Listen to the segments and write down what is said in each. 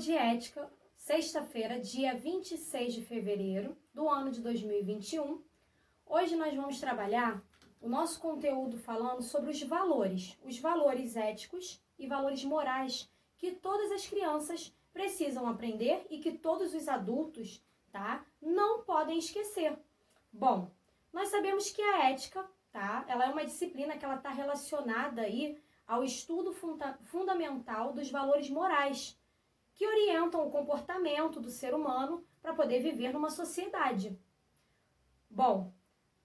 de ética, sexta-feira, dia 26 de fevereiro do ano de 2021. Hoje nós vamos trabalhar o nosso conteúdo falando sobre os valores éticos e valores morais que todas as crianças precisam aprender e que todos os adultos, não podem esquecer. Bom, nós sabemos que a ética, ela é uma disciplina que ela está relacionada aí ao estudo fundamental dos valores morais, que orientam o comportamento do ser humano para poder viver numa sociedade. Bom,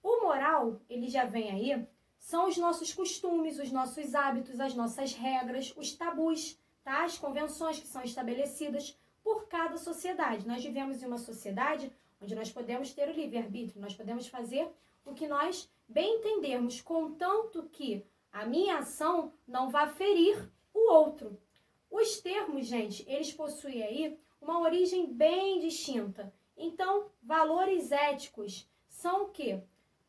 o moral, ele já vem aí, são os nossos costumes, os nossos hábitos, as nossas regras, os tabus, as convenções que são estabelecidas por cada sociedade. Nós vivemos em uma sociedade onde nós podemos ter o livre-arbítrio, nós podemos fazer o que nós bem entendermos, contanto que a minha ação não vá ferir o outro. Os termos, gente, eles possuem aí uma origem bem distinta. Então, valores éticos são o quê?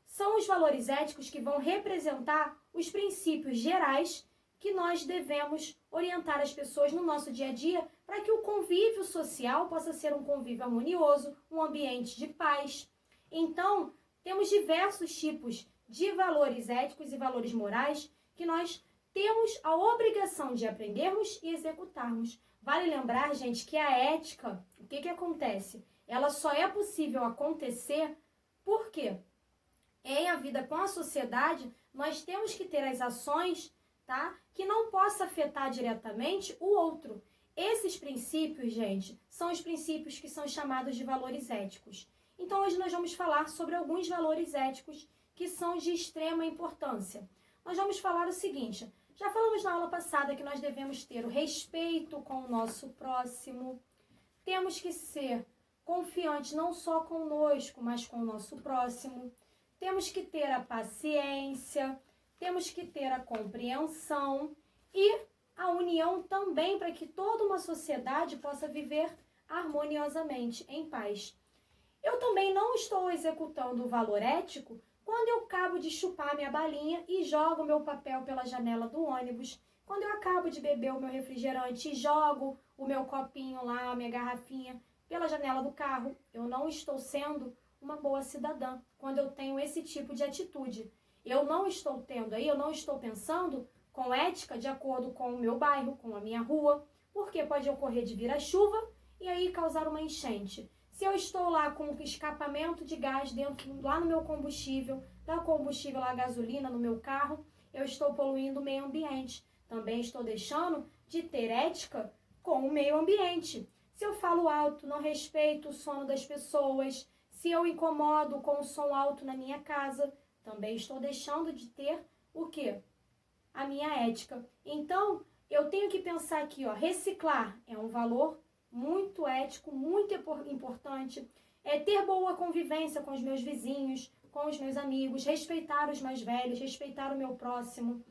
São os valores éticos que vão representar os princípios gerais que nós devemos orientar as pessoas no nosso dia a dia para que o convívio social possa ser um convívio harmonioso, um ambiente de paz. Então, temos diversos tipos de valores éticos e valores morais que nós temos a obrigação de aprendermos e executarmos. Vale lembrar, gente, que a ética, o que acontece? Ela só é possível acontecer porque em a vida com a sociedade, nós temos que ter as ações, que não possa afetar diretamente o outro. Esses princípios, gente, são os princípios que são chamados de valores éticos. Então, hoje nós vamos falar sobre alguns valores éticos que são de extrema importância. Nós vamos falar o seguinte: já falamos na aula passada que nós devemos ter o respeito com o nosso próximo, temos que ser confiantes não só conosco, mas com o nosso próximo, temos que ter a paciência, temos que ter a compreensão e a união também para que toda uma sociedade possa viver harmoniosamente, em paz. Eu também não estou executando o valor ético quando eu acabo de chupar minha balinha e jogo meu papel pela janela do ônibus, quando eu acabo de beber o meu refrigerante e jogo o meu copinho lá, a minha garrafinha, pela janela do carro. Eu não estou sendo uma boa cidadã quando eu tenho esse tipo de atitude. Eu não estou pensando com ética de acordo com o meu bairro, com a minha rua, porque pode ocorrer de vir a chuva e aí causar uma enchente. Se eu estou lá com um escapamento de gás lá no meu combustível, dá combustível lá, gasolina no meu carro, eu estou poluindo o meio ambiente. Também estou deixando de ter ética com o meio ambiente. Se eu falo alto, não respeito o sono das pessoas, se eu incomodo com o som alto na minha casa, também estou deixando de ter o quê? A minha ética. Então, eu tenho que pensar aqui, reciclar é um valor muito ético, muito importante. Ter boa convivência com os meus vizinhos, com os meus amigos, respeitar os mais velhos, respeitar o meu próximo.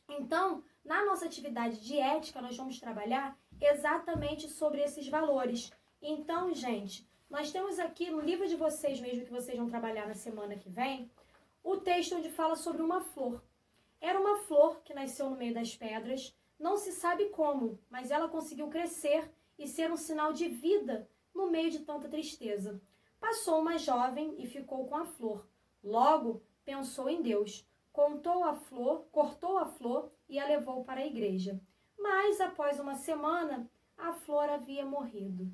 Então, na nossa atividade de ética, nós vamos trabalhar exatamente sobre esses valores. Então, gente, nós temos aqui no livro de vocês mesmo, que vocês vão trabalhar na semana que vem, o texto onde fala sobre uma flor. Era uma flor que nasceu no meio das pedras, não se sabe como, mas ela conseguiu crescer e ser um sinal de vida no meio de tanta tristeza. Passou uma jovem e ficou com a flor. Logo, pensou em Deus, cortou a flor e a levou para a igreja. Mas, após uma semana, a flor havia morrido.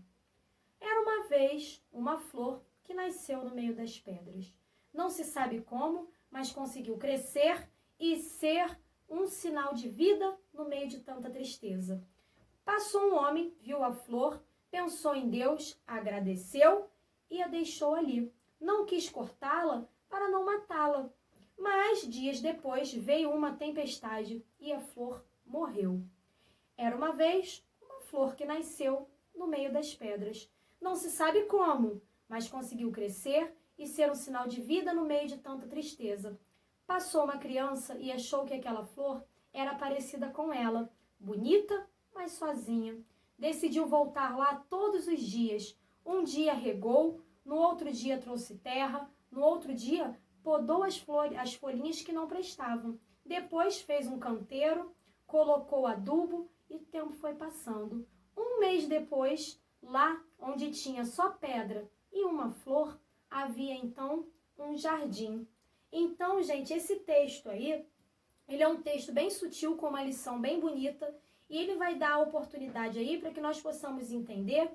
Era uma vez uma flor que nasceu no meio das pedras. Não se sabe como, mas conseguiu crescer e ser um sinal de vida no meio de tanta tristeza. Passou um homem, viu a flor, pensou em Deus, agradeceu e a deixou ali. Não quis cortá-la para não matá-la. Mas, dias depois, veio uma tempestade e a flor morreu. Era uma vez uma flor que nasceu no meio das pedras. Não se sabe como, mas conseguiu crescer e ser um sinal de vida no meio de tanta tristeza. Passou uma criança e achou que aquela flor era parecida com ela, bonita, mas sozinha. Decidiu voltar lá todos os dias. Um dia regou, no outro dia trouxe terra, no outro dia podou as folhinhas que não prestavam. Depois fez um canteiro, colocou adubo e o tempo foi passando. Um mês depois, lá onde tinha só pedra e uma flor, havia então um jardim. Então, gente, esse texto aí, ele é um texto bem sutil, com uma lição bem bonita, e ele vai dar a oportunidade aí para que nós possamos entender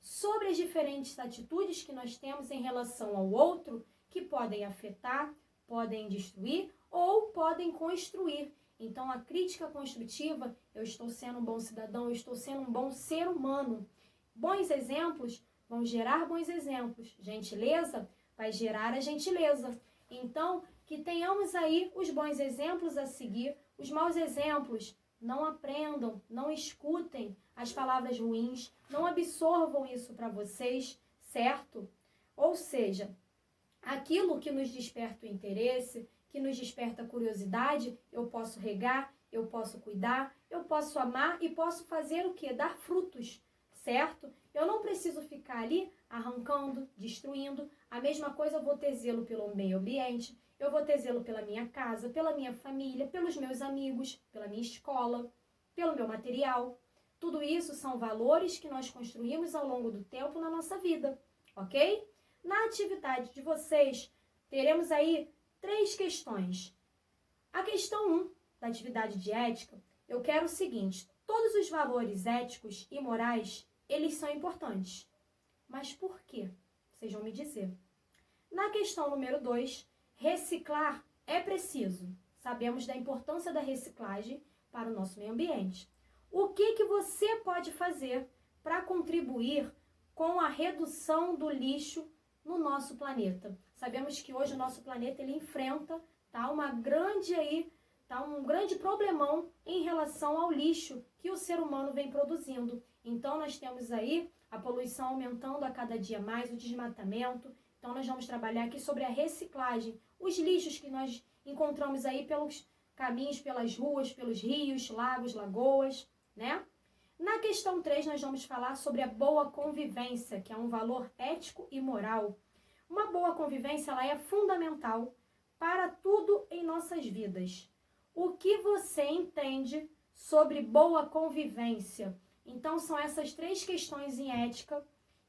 sobre as diferentes atitudes que nós temos em relação ao outro, que podem afetar, podem destruir ou podem construir. Então, a crítica construtiva, eu estou sendo um bom cidadão, eu estou sendo um bom ser humano. Bons exemplos vão gerar bons exemplos. Gentileza vai gerar a gentileza. Então, que tenhamos aí os bons exemplos a seguir, os maus exemplos. Não aprendam, não escutem as palavras ruins, não absorvam isso para vocês, certo? Ou seja, aquilo que nos desperta o interesse, que nos desperta a curiosidade, eu posso regar, eu posso cuidar, eu posso amar e posso fazer o quê? Dar frutos, certo? Eu não preciso ficar ali arrancando, destruindo. A mesma coisa eu vou ter zelo pelo meio ambiente, eu vou ter zelo pela minha casa, pela minha família, pelos meus amigos, pela minha escola, pelo meu material. Tudo isso são valores que nós construímos ao longo do tempo na nossa vida, ok? Na atividade de vocês, teremos aí 3 questões. A questão 1 da atividade de ética, eu quero o seguinte: todos os valores éticos e morais, eles são importantes. Mas por quê? Vocês vão me dizer. Na questão número 2, reciclar é preciso. Sabemos da importância da reciclagem para o nosso meio ambiente. O que você pode fazer para contribuir com a redução do lixo no nosso planeta? Sabemos que hoje o nosso planeta ele enfrenta um grande problemão em relação ao lixo que o ser humano vem produzindo. Então nós temos aí a poluição aumentando a cada dia mais, o desmatamento. Então nós vamos trabalhar aqui sobre a reciclagem, os lixos que nós encontramos aí pelos caminhos, pelas ruas, pelos rios, lagos, lagoas, né? Na questão 3, nós vamos falar sobre a boa convivência, que é um valor ético e moral. Uma boa convivência, ela é fundamental para tudo em nossas vidas. O que você entende sobre boa convivência? Então, são essas 3 questões em ética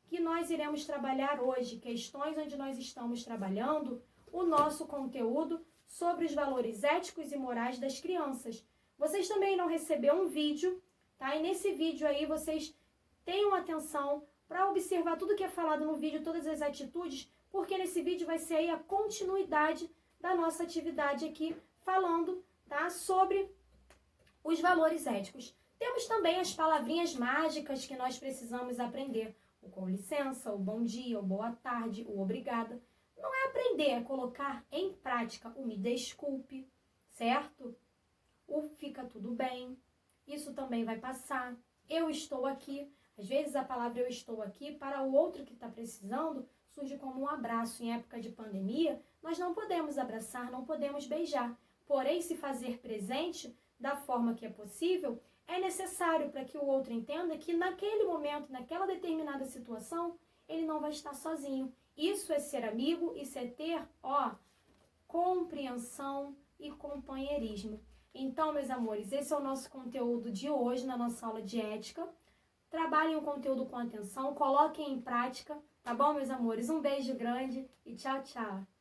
que nós iremos trabalhar hoje, questões onde nós estamos trabalhando o nosso conteúdo sobre os valores éticos e morais das crianças. Vocês também irão receber um vídeo, tá? E nesse vídeo aí vocês tenham atenção para observar tudo que é falado no vídeo, todas as atitudes, porque nesse vídeo vai ser aí a continuidade da nossa atividade aqui, falando, tá, sobre os valores éticos. Temos também as palavrinhas mágicas que nós precisamos aprender. O com licença, o bom dia, o boa tarde, o obrigada. Não é aprender, é colocar em prática o me desculpe, certo? O fica tudo bem. Isso também vai passar. Eu estou aqui. Às vezes a palavra eu estou aqui para o outro que está precisando surge como um abraço. Em época de pandemia, nós não podemos abraçar, não podemos beijar. Porém, se fazer presente da forma que é possível, é necessário para que o outro entenda que naquele momento, naquela determinada situação, ele não vai estar sozinho. Isso é ser amigo, isso é ter, compreensão e companheirismo. Então, meus amores, esse é o nosso conteúdo de hoje na nossa aula de ética. Trabalhem o conteúdo com atenção, coloquem em prática, tá bom, meus amores? Um beijo grande e tchau, tchau!